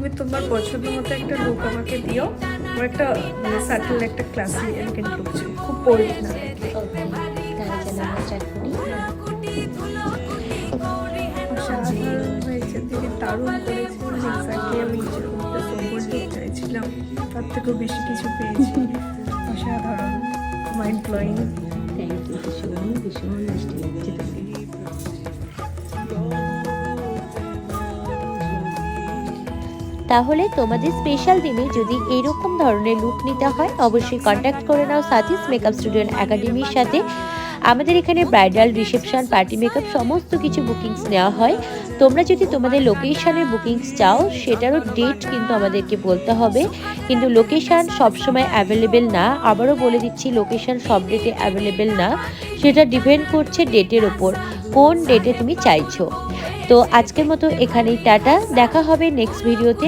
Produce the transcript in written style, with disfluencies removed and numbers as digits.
তুমি তোমার পছন্দ মতো একটা লুক আমাকে দিও। আমার একটা সাটেল একটা ক্লাসি এলিগেন্ট লুক ছিল, খুব বোল্ড না। তাহলে যেন আমরা স্টার্ট করি। অসাধারণ হয়েছে, থেকে দারুণ করেছে। এক্স্যাক্টলি আমি যেরকম একটা সোবর লুক চাইছিলাম তার থেকেও বেশি কিছু পেয়েছি। অসাধারণ, মাইন্ড ব্লোয়িং। থ্যাংক ইউ, ভীষণ ভীষণ মিষ্টি লাগছে তোমাকে। তাহলে তোমাদের স্পেশাল দিনে যদি এরকম ধরনের লুক নিতে হয় অবশ্যই কন্ট্যাক্ট করে নাও সাথিস মেকআপ স্টুডিও একাডেমির সাথে। আমাদের এখানে ব্রাইডাল, রিসেপশন, পার্টি মেকআপ সমস্ত কিছু বুকিংস নেওয়া হয়। তোমরা যদি তোমাদের লোকেশনের বুকিংস চাও সেটারও ডেট কিন্তু আমাদেরকে বলতে হবে, কিন্তু লোকেশান সবসময় অ্যাভেলেবেল না। আবারও বলে দিচ্ছি, লোকেশান সব ডেটে অ্যাভেলেবেল না, সেটা ডিপেন্ড করছে ডেটের ওপর, কোন ডেটে তুমি চাইছো। তো আজকের মতো এখানেই টাটা, দেখা হবে নেক্সট ভিডিওতে।